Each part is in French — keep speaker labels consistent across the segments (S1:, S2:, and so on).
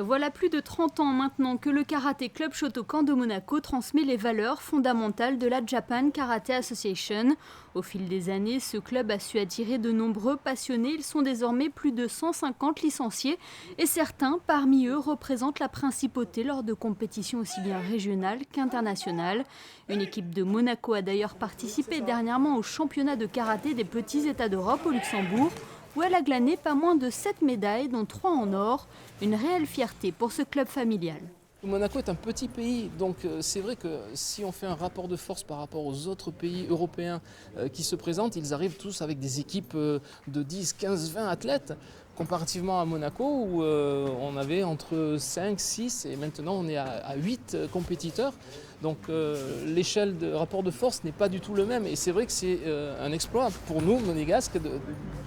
S1: Voilà plus de 30 ans maintenant que le Karaté Club Shotokan de Monaco transmet les valeurs fondamentales de la Japan Karate Association. Au fil des années, ce club a su attirer de nombreux passionnés. Ils sont désormais plus de 150 licenciés et certains parmi eux représentent la principauté lors de compétitions aussi bien régionales qu'internationales. Une équipe de Monaco a d'ailleurs participé dernièrement au championnat de karaté des petits États d'Europe au Luxembourg, où elle a glané pas moins de 7 médailles, dont 3 en or. Une réelle fierté pour ce club familial.
S2: Monaco est un petit pays, donc c'est vrai que si on fait un rapport de force par rapport aux autres pays européens qui se présentent, ils arrivent tous avec des équipes de 10, 15, 20 athlètes, comparativement à Monaco où on avait entre 5, 6 et maintenant on est à 8 compétiteurs. Donc l'échelle de rapport de force n'est pas du tout le même et c'est vrai que c'est un exploit pour nous, monégasques,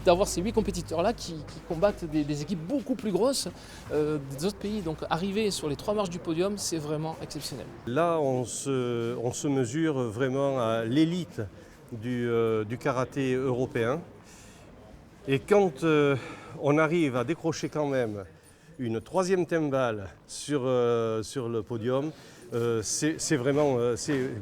S2: d'avoir ces 8 compétiteurs-là qui combattent des équipes beaucoup plus grosses des autres pays. Donc arriver sur les 3 marches du podium, c'est vraiment exceptionnel.
S3: Là, on se mesure vraiment à l'élite du karaté européen. Et quand on arrive à décrocher quand même une 3e timbale sur le podium, c'est vraiment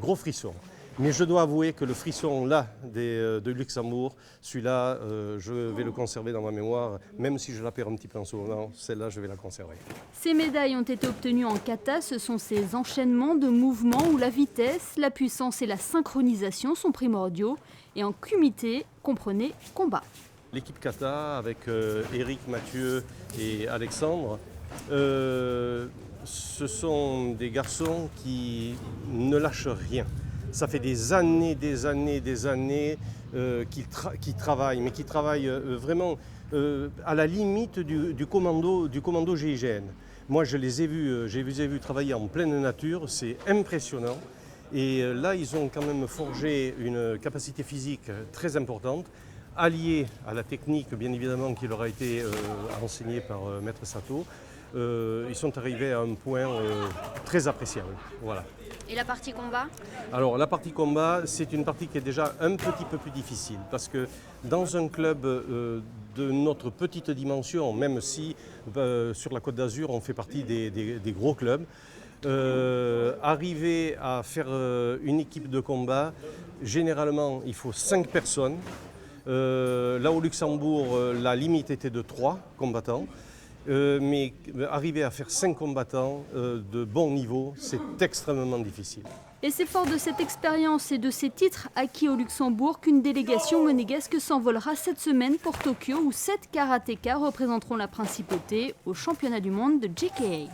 S3: gros frisson. Mais je dois avouer que le frisson là de Luxembourg, celui-là, je vais le conserver dans ma mémoire, même si je la perds un petit peu en ce moment, celle-là, je vais la conserver.
S1: Ces médailles ont été obtenues en kata. Ce sont ces enchaînements de mouvements où la vitesse, la puissance et la synchronisation sont primordiaux. Et en kumité, comprenez combat.
S3: L'équipe kata avec Eric, Mathieu et Alexandre, ce sont des garçons qui ne lâchent rien. Ça fait des années qu'ils travaillent, mais qui travaillent vraiment à la limite du commando GIGN. Moi, je les ai vus travailler en pleine nature, c'est impressionnant. Et là, ils ont quand même forgé une capacité physique très importante, alliée à la technique, bien évidemment, qui leur a été enseignée par Maître Sato. Ils sont arrivés à un point très appréciable. Voilà.
S1: Et la partie combat ?
S3: Alors la partie combat, c'est une partie qui est déjà un petit peu plus difficile parce que dans un club de notre petite dimension, même si sur la Côte d'Azur on fait partie des gros clubs, arriver à faire une équipe de combat, généralement il faut 5 personnes. Là au Luxembourg, la limite était de 3 combattants. Mais arriver à faire 5 combattants de bon niveau, c'est extrêmement difficile.
S1: Et c'est fort de cette expérience et de ces titres acquis au Luxembourg qu'une délégation monégasque s'envolera cette semaine pour Tokyo où 7 karatékas représenteront la principauté au championnat du monde de JKA.